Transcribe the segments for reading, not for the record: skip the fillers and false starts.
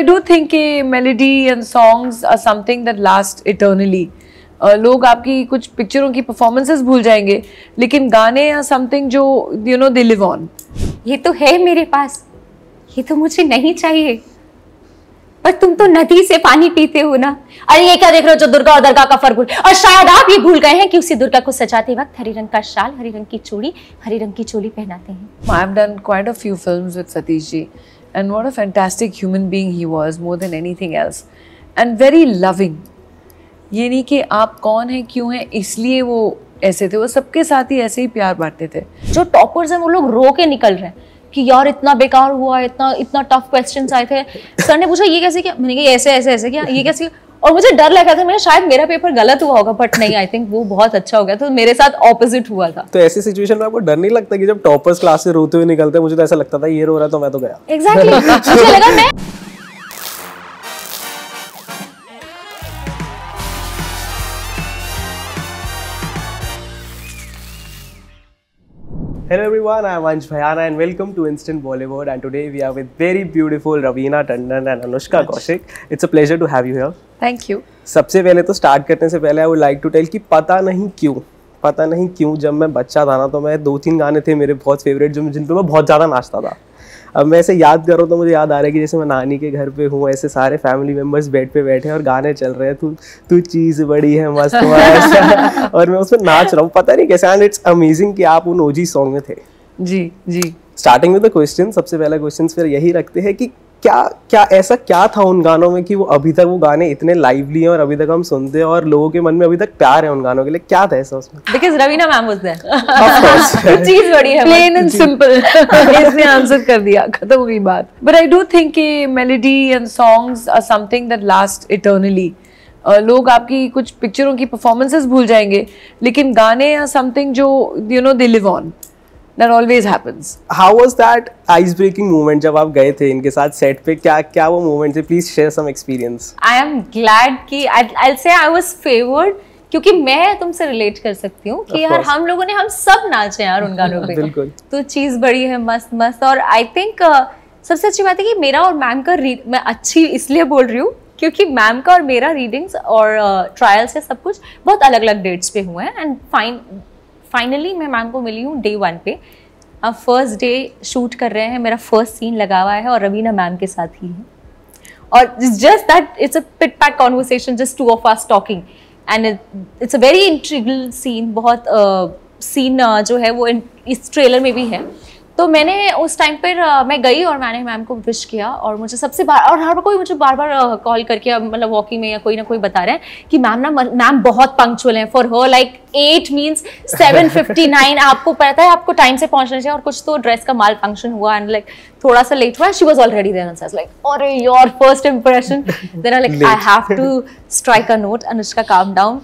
do think कि melody and songs are something that last eternally. लोग आपकी कुछ पिक्चरों की परफॉर्मेंसेस भूल जाएंगे, लेकिन गाने या समथिंग जो they live on. ये तो है मेरे पास, ये तो मुझे नहीं चाहिए, पर तुम तो नदी से पानी पीते हो ना। अरे ये क्या देख रहे हो जो दुर्गा और दरगाह का फर्क भूल, और शायद आप ये भूल गए हैं कि उसी दुर्गा को सजाते वक्त हरी रंग का शाल, हरी रंग की चूड़ी, हरी रंग की चोली पहनाते हैं। I have done quite a few films with Satish ji, and what a fantastic human being he was, more than anything else, and very loving. ये नहीं कि आप कौन हैं, क्यों हैं, इसलिए वो ऐसे थे, वो सबके साथ ही ऐसे ही प्यार बांटते थे। जो टॉपर्स हैं वो लोग रो के निकल रहे हैं कि यार इतना बेकार हुआ, इतना टफ क्वेश्चंस आए थे, सर ने पूछा ये कैसे किया, मैंने कहा ऐसे क्या, ये कैसे, और मुझे डर लगा था मैं शायद मेरा पेपर गलत हुआ होगा, बट नहीं, आई थिंक वो बहुत अच्छा हो गया, तो मेरे साथ ऑपोजिट हुआ था। तो ऐसी सिचुएशन में आपको डर नहीं लगता कि जब टॉपर्स क्लास से रोते हुए निकलते हैं? मुझे तो ऐसा लगता था ये रो रहा है तो मैं तो गया। एग्जैक्टली मुझे लगा मैं Hello everyone, I am Ansh Bhayana and welcome to Instant Bollywood, and today we are with very beautiful Raveena Tandon and Anushka Kaushik. It's a pleasure to have you here. Thank you. सबसे पहले तो start करने से पहले I would like to tell कि पता नहीं क्यों जब मैं बच्चा था ना, तो मैं 2-3 गाने थे मेरे बहुत फेवरेट जिन पे मैं बहुत ज़्यादा नाचता था। अब मैं ऐसे याद करूँ तो मुझे याद आ रहा है कि जैसे मैं नानी के घर पे हूँ, ऐसे सारे फैमिली मेम्बर्स बेड पे बैठे हैं और गाने चल रहे हैं, तू चीज़ बड़ी है मस्त ऐसा, और मैं उसमें नाच रहा हूँ, पता नहीं कैसे। एंड इट्स अमेजिंग कि आप उन ओजी सॉन्ग में थे। जी स्टार्टिंग में द क्वेश्चन, सबसे पहला क्वेश्चन फिर यही रखते हैं कि क्या ऐसा क्या था उन गानों में कि वो अभी तक वो गाने इतने लाइवली हैं और अभी तक हम सुनते हैं और लोगों के मन में अभी तक प्यार है उन गानों के लिए? क्या था ऐसा उसमें? Because Raveena ma'am was there. Of course चीज बड़ी है, प्लेन एंड सिंपल, इसने आंसर कर दिया, खत्म हो गई बात। बट आई डू थिंक कि melody and songs are something that last eternally. लोग आपकी कुछ पिक्चरों की परफॉर्मेंसेस भूल जाएंगे, लेकिन गाने या समथिंग जो they live on. That always happens. How was that ice-breaking moment जब आप गए थे इनके साथ सेट पे? क्या वो moment थे? Please share some experience. I am glad कि I'll say I was favored, क्योंकि मैं तुमसे रिलेट कर सकती हूँ कि यार हम लोगों ने हम सब नाचे यार उन गानों पे। बिल्कुल। तो चीज़ बड़ी है मस्त, और आई थिंक सबसे अच्छी बात है कि मेरा और मैम का मैं अच्छी इसलिए बोल रही हूँ क्योंकि मैम का और मेरा रीडिंग्स और ट्रायल्स है सब कुछ बहुत अलग अलग डेट्स पे हुए हैं, एंड फाइनली मैं मैम को मिली हूँ डे 1 पे। अब फर्स्ट डे शूट कर रहे हैं, मेरा फर्स्ट सीन लगा हुआ है और रवीना मैम के साथ ही है, और just that it's a pit pat conversation, just 2 of us talking, and it's a very integral scene. बहुत सीन जो है वो इस ट्रेलर में भी है। तो मैंने उस टाइम पर मैं गई और मैंने मैम को विश किया, और मुझे सबसे और हर कोई मुझे बार बार कॉल करके मतलब वॉकिंग में या कोई ना कोई बता रहे हैं कि मैम बहुत पंक्चुअल हैं। फॉर हर लाइक 8 मीन्स 7:59, आपको पता है आपको टाइम से पहुंचना चाहिए, और कुछ तो ड्रेस का माल फंक्शन हुआ एंड लाइक थोड़ा सा लेट हुआ, she was already there and like अरे your first impression, then I like I have to strike a note, Anushka calm down,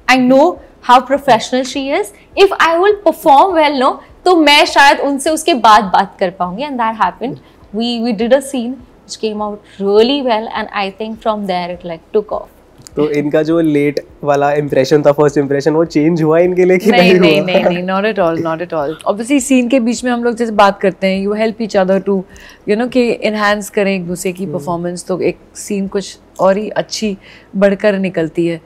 I know how professional she is, if I will perform well no तो मैं शायद उनसे उसके बाद बात कर पाऊंगी, and that happened. We did a scene which came out really well, and I think from there it like took off. तो इनका जो लेट वाला इंप्रेशन था, फर्स्ट इंप्रेशन, वो चेंज हुआ इनके लिए कि नहीं, not at all. Obviously scene के बीच में हम लोग जैसे बात करते हैं, you help each other to कि एनहांस करें एक दूसरे की परफॉर्मेंस, तो एक सीन कुछ और ही अच्छी बढ़कर निकलती है।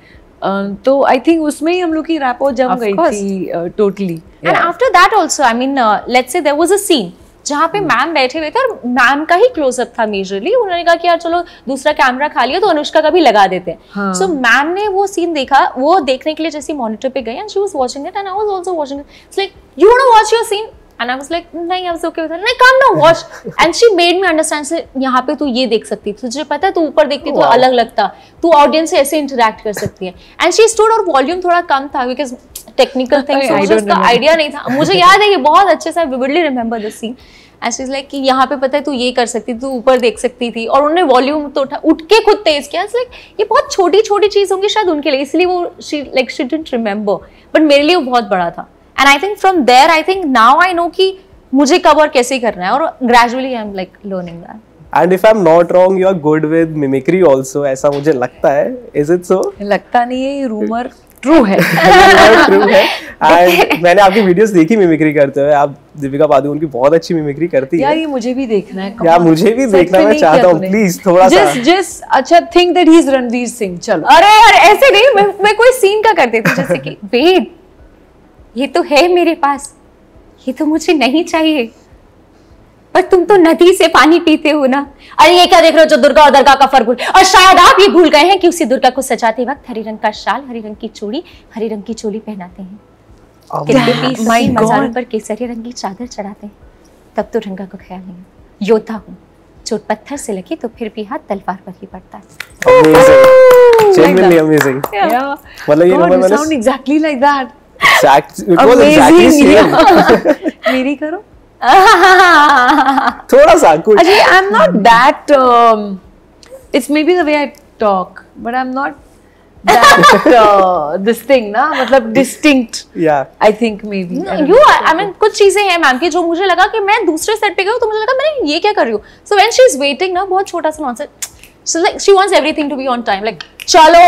तो आई थिंक उसमें ही हम लोग की रैपो जम गई थी totally. And after that also I mean let's say there was a scene जहाँ पे मैम बैठे हुए थे और मैम का ही क्लोजअप था मेजरली। उन्होंने कहा कि यार चलो दूसरा कैमरा खाली है तो अनुष्का का भी लगा देते हैं। सो मैम ने वो सीन देखा, वो देखने के लिए जैसे मॉनिटर पे गई, and she was watching it and I was also watching it. It's like you want to watch your scene, and I was like नहीं, I was okay with it, नहीं come now watch, and she made me understand से यहाँ पे तू ये देख सकती थी, तुझे पता है तू ऊपर देखती तो अलग लगता, तू ऑडियंस से ऐसे इंटरेक्ट कर सकती है। एंड शी स्टूड, और वॉल्यूम थोड़ा कम था बिकॉज टेक्निकल थिंग्स मुझे उसका आइडिया नहीं था। मुझे याद है कि बहुत अच्छे से vividly remember this scene, and she is like कि यहाँ पे पता है तू ये कर सकती थी, तू ऊपर देख सकती थी, और उन्होंने वॉल्यूम तो उठ के खुद तेज किया। इट्स लाइक ये बहुत छोटी छोटी चीज होंगी शायद उनके लिए, इसलिए वो शी डिडंट रिमेंबर, बट मेरे लिए वो बहुत बड़ा था। And I think from there I think now I know कि मुझे कब और कैसे करना है, और gradually I am like learning that. And if I'm not wrong, you are good with mimicry also, ऐसा मुझे लगता है। Is it so? लगता नहीं है, ये रूमर ट्रू है। ट्रू है। एंड मैंने आपकी वीडियोस देखी मिमिक्री करते हुए, आप दीपिका पादुकोण की बहुत अच्छी मिमिक्री करती है यार। ये मुझे भी देखना है यार, मुझे भी देखना, मैं चाहता हूँ प्लीज थोड़ा सा। जस्ट अच्छा think that he is Ranveer Singh. चलो अरे यार ऐसे नहीं, मैं कोई सीन का कर देती हूँ, जैसे कि बेब ये तो है मेरे पास, ये तो मुझे नहीं चाहिए, पर तुम तो नदी से पानी पीते हो ना। अरे ये क्या देख रहे हो जो दुर्गा और दरगाह का फर्क भूल, और शायद आप ये भूल गए हैं कि उसी दुर्गा को सजाते वक्त हरी रंग का शाल, हरी रंग की चूड़ी, हरी रंग की चोली पहनाते हैं, मज़ारों पर केसरी रंग की चादर चढ़ाते हैं, तब तो रंगा को ख्याल नहीं। योद्धा हूँ, चोट पत्थर से लगी तो फिर भी हाथ तलवार पर ही पड़ता है। Genuinely amazing. Yeah. मतलब ये God, you sound exactly like that. it was exactly same. मेरी करो थोड़ा सा कुछ। Actually, I'm not that. It's maybe the way I talk, but I'm not that this thing ना, मतलब distinct. Yeah. I think maybe. I mean कुछ चीजें हैं मैम की जो मुझे लगा कि मैं दूसरे सेट पे गई तो मुझे लगा मैंने ये क्या कर रही हूँ। So when she is waiting ना, बहुत छोटा सा nonsense, so like she wants everything to be on time, like चलो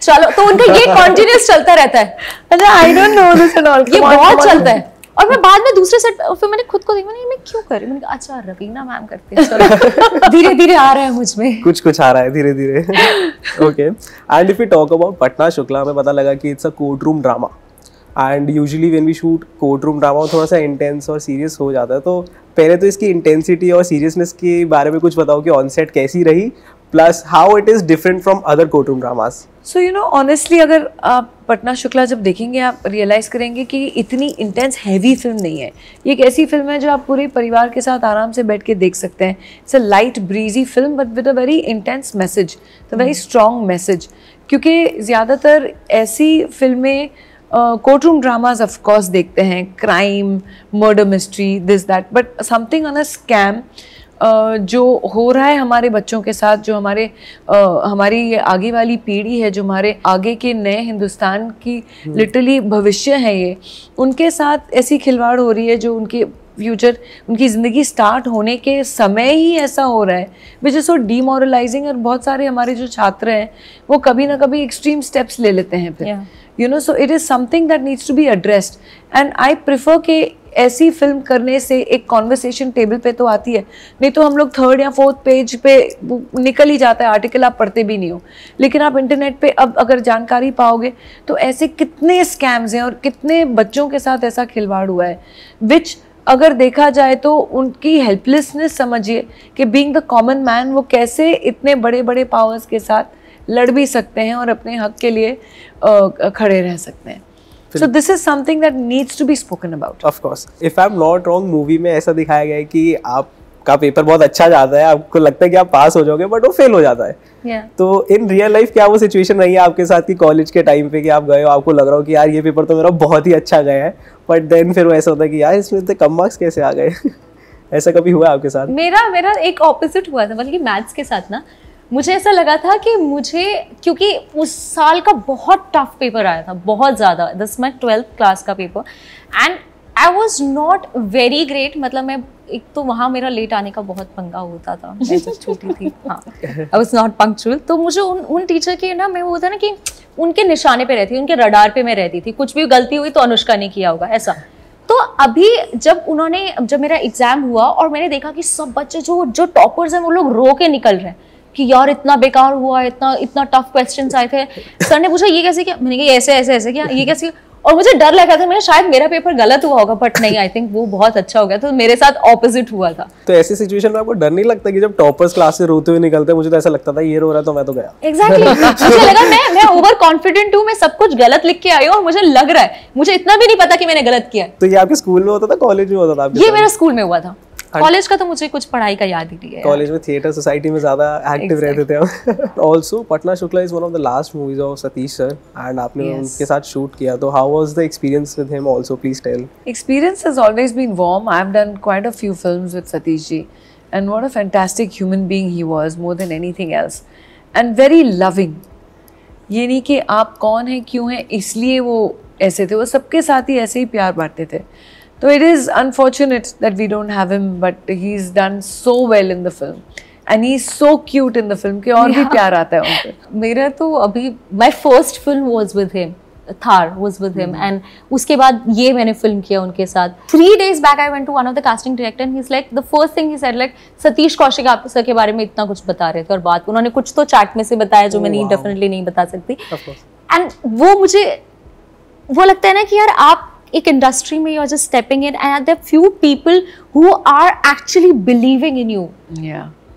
चलो, तो उनका ये कंटिन्यूअस चलता रहता है। अच्छा, I don't know this and all. ये बहुत चलता है। और मैं बाद में दूसरे सेट, फिर मैंने खुद को देखा, मैं क्यों कर रही हूँ, मैंने कहा अच्छा रवीना मैम करते हैं, चलो धीरे धीरे आ रहा है मुझ में, कुछ आ रहा है धीरे धीरे। Okay, and if we talk about Patna Shukla, हमें पता लगा कि it's a court room drama, and usually when we shoot court room drama थोड़ा सा इंटेंस और सीरियस हो जाता है, तो पहले तो इसकी इंटेंसिटी और सीरियसनेस के बारे में कुछ बताओ कि ऑन सेट कैसी रही, plus how it is different from other court room dramas. So you know honestly, अगर आप पटना शुक्ला जब देखेंगे आप रियलाइज़ करेंगे कि इतनी इंटेंस हैवी फिल्म नहीं है। ये एक ऐसी फिल्म है जो आप पूरे परिवार के साथ आराम से बैठ के देख सकते हैं। It's a light breezy film but with a very intense message, a very strong message, क्योंकि ज़्यादातर ऐसी फिल्में court room dramas of course देखते हैं, crime, murder mystery, this that, but something on a scam जो हो रहा है हमारे बच्चों के साथ, जो हमारी आगे वाली पीढ़ी है, जो हमारे आगे के नए हिंदुस्तान की लिटरली भविष्य है, ये उनके साथ ऐसी खिलवाड़ हो रही है जो उनके फ्यूचर, उनकी ज़िंदगी स्टार्ट होने के समय ही ऐसा हो रहा है, विच इज़ सो डीमोरलाइजिंग। और बहुत सारे हमारे जो छात्र हैं वो कभी ना कभी एक्सट्रीम स्टेप्स ले लेते हैं फिर, you know, so it is something that needs to be addressed, and I prefer कि ऐसी फिल्म करने से एक कॉन्वर्सेशन टेबल पे तो आती है, नहीं तो हम लोग 3rd या 4th पेज पे निकल ही जाता है आर्टिकल, आप पढ़ते भी नहीं हो। लेकिन आप इंटरनेट पे अब अगर जानकारी पाओगे तो ऐसे कितने स्कैम्स हैं और कितने बच्चों के साथ ऐसा खिलवाड़ हुआ है, विच अगर देखा जाए तो उनकी हेल्पलेसनेस समझिए कि बीइंग द कॉमन मैन वो कैसे इतने बड़े बड़े पावर्स के साथ लड़ भी सकते हैं और अपने हक के लिए खड़े रह सकते हैं। So this is something that needs to be spoken about. Of course. If I'm not wrong, movie में ऐसा दिखाया गया है कि आपका पेपर बहुत अच्छा जाता है, आपको लगता है कि आप पास हो जाओगे, बट वो फेल हो जाता है। तो इन रियल लाइफ क्या वो सिचुएशन रही है आपके साथ कि कॉलेज के टाइम पे कि आप गए हो, आपको लग रहा हो कि यार ये पेपर तो मेरा बहुत ही अच्छा गया है, बट देन फिर वो ऐसा होता है कि यार इसमें इतने कम मार्क्स कैसे आ गए? ऐसा कभी हुआ आपके साथ? मेरा एक ऑपोजिट हुआ था, बल्कि मैथ्स के साथ ना, मुझे ऐसा लगा था कि मुझे, क्योंकि उस साल का बहुत टफ पेपर आया था, बहुत ज़्यादा, दिस माय 12th क्लास का paper, and I was not very great. मतलब मैं, एक तो वहाँ मेरा लेट आने का बहुत पंगा होता था, मैं जब छोटी थी, हाँ, आई वाज नॉट पंक्चुअल। तो मुझे उन टीचर के ना, मैं वो होता ना कि उनके निशाने पे रहती थी, उनके रडार पे मैं रहती थी, कुछ भी गलती हुई तो अनुष्का ने किया होगा ऐसा। तो अभी जब मेरा एग्जाम हुआ और मैंने देखा कि सब बच्चे जो टॉपर्स हैं वो लोग रो के निकल रहे हैं कि यार इतना बेकार हुआ, इतना टफ क्वेश्चंस आए थे, सर ने पूछा ये कैसे किया, मैंने कहा ऐसे किया, ये कैसे, और मुझे डर लगा था, शायद मेरा पेपर गलत हुआ होगा, बट नहीं, आई थिंक वो बहुत अच्छा हो गया। तो मेरे साथ ऑपोजिट हुआ था। तो ऐसी सिचुएशन में आपको डर नहीं लगता कि जब टॉपर्स क्लास से रोते हुए निकलते हैं? मुझे तो ऐसा लगता था ये रो रहा है तो मैं तो गया। एग्जैक्टली मुझे लगा मैं ओवर कॉन्फिडेंट हूँ, मैं सब कुछ गलत लिख के आई हूँ और मुझे लग रहा है, मुझे इतना भी नहीं पता कि मैंने गलत किया। तो ये आपके स्कूल में होता था, कॉलेज में होता था? ये मेरा स्कूल में हुआ था, कॉलेज का तो मुझे कुछ पढ़ाई का याद ही नहीं है। कॉलेज में थिएटर सोसाइटी में ज्यादा एक्टिव रहते थे हम। Also Patna Shukla is one of the last movies of Satish sir, and आपने उनके साथ शूट किया, तो how was the experience with him also? Please tell. Experience has always been warm. I have done quite a few films with Satish ji, and what a fantastic human being he was, more than anything else, and very loving. ये नहीं कि आप कौन हैं, क्यों हैं, इसलिए वो ऐसे थे, वो सबके साथ ही ऐसे ही प्यार बांटते थे। So it is unfortunate that we don't have him, but he's done so well in the film, and he's so cute in the film कि और भी प्यार आता है उनसे। मेरा तो अभी my first film was with him, Thar was with him, and उसके बाद ये मैंने फिल्म किया उनके साथ. 3 days back I went to one of the casting director and he's like, the first thing he said like, Satish Kaushik आप sir के बारे में इतना कुछ बता रहे थे और बात उन्होंने कुछ तो चैट में से बताया जो मैं नहीं डेफिनेटली नहीं बता सकती. एंड वो मुझे वो लगता है ना कि यार आप एक इंडस्ट्री में you are just stepping in and there few people who are actually believing in you,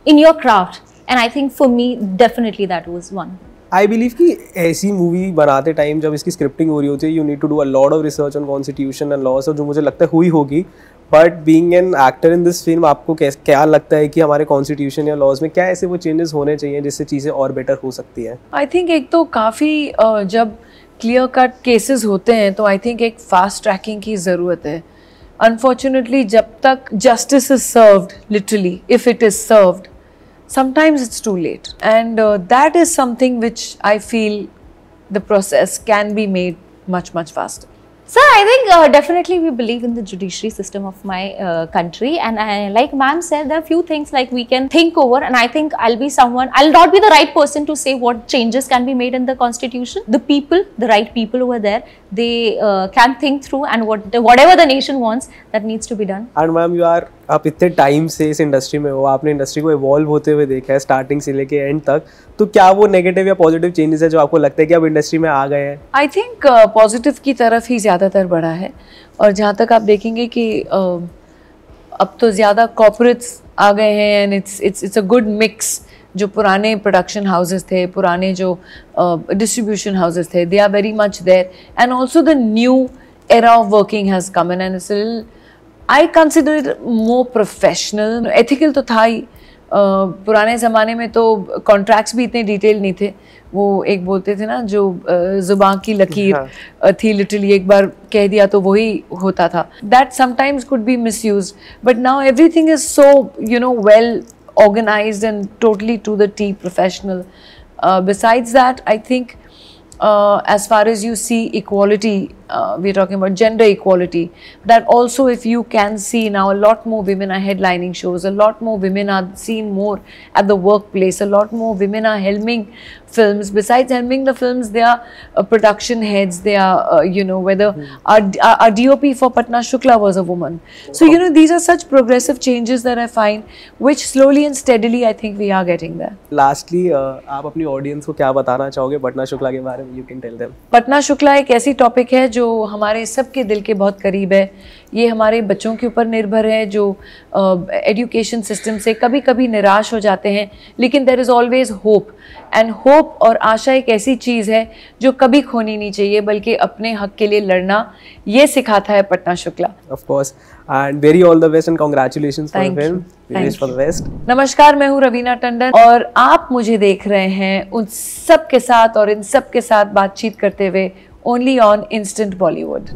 in your craft, and I think for me definitely that was one. I believe कि ऐसी मूवी बनाते time जब इसकी scripting हो रही होती है, you need to do a lot of research on constitution and laws, और जो मुझे लगता है हुई होगी. But being an actor in this film, आपको क्या लगता है कि हमारे कॉन्स्टिट्यूशन या लॉज में क्या ऐसे वो चेंजेस होने चाहिए जिससे चीज़ें और बेटर हो सकती हैं? आई थिंक एक तो काफ़ी जब क्लियर कट केसेस होते हैं तो आई थिंक एक फास्ट ट्रैकिंग की ज़रूरत है. अनफॉर्चुनेटली जब तक justice is served, literally if it is served, sometimes it's too late, and that is something which I feel the process can be made much faster. Sir, I think definitely we believe in the judiciary system of my country, and like ma'am said, there are few things like we can think over, and I think I'll not be the right person to say what changes can be made in the constitution. The people, the right people over there, they can think through, and whatever the nation wants, that needs to be done. And ma'am, आप इतने time से इस industry में हो, आपने industry को evolve होते हुए देखा है स्टार्टिंग से लेके एंड तक, तो क्या वो नेगेटिव या पॉजिटिव चेंजेस है जो आपको लगता है कि अब इंडस्ट्री में आ गए हैं? आई थिंक पॉजिटिव की तरफ ही ज़्यादातर बढ़ा है, और जहाँ तक आप देखेंगे कि अब तो ज़्यादा कॉर्पोरेट्स आ गए हैं, and it's a good mix. जो पुराने प्रोडक्शन हाउसेस थे, पुराने जो डिस्ट्रीब्यूशन हाउसेस थे, they are very much there, and also the new era of working has come in, and it's a little, I consider it more professional. Ethical तो था ही. पुराने ज़माने में तो कॉन्ट्रैक्ट्स भी इतने डिटेल नहीं थे. वो एक बोलते थे ना, जो ज़ुबान की लकीर थी, लिटरली एक बार कह दिया तो वही होता था. That sometimes could be misused, but now everything is so well organized and totally to the T professional. Besides that, I think as far as you see equality, we're talking about gender equality, that also if you can see now a lot more women are headlining shows, a lot more women are seen more at the workplace, a lot more women are helming films. Besides helming the films, they are production heads, they are whether our DOP for Patna Shukla was a woman. So these are such progressive changes that I find, which slowly and steadily I think we are getting there. Lastly, आप अपनी audience को क्या बताना चाहोगे पटना शुक्ला के बारे में? You can tell them. Patna Shukla एक ऐसी टॉपिक है जो हमारे सबके दिल के बहुत करीब है. ये हमारे बच्चों के ऊपर निर्भर है जो एजुकेशन सिस्टम से कभी कभी निराश हो जाते हैं, लेकिन there is always hope, and hope और आशा एक ऐसी चीज़ है जो कभी खोनी नहीं चाहिए, बल्कि अपने हक के लिए लड़ना, ये सिखाता है Patna Shukla. Of course, and very all the best and congratulations for the film. Wish for the best. नमस्कार, मैं हूँ रवीना टंडन और आप मुझे देख रहे हैं उन सब के साथ और इन सब के साथ बातचीत करते हुए only on Instant Bollywood.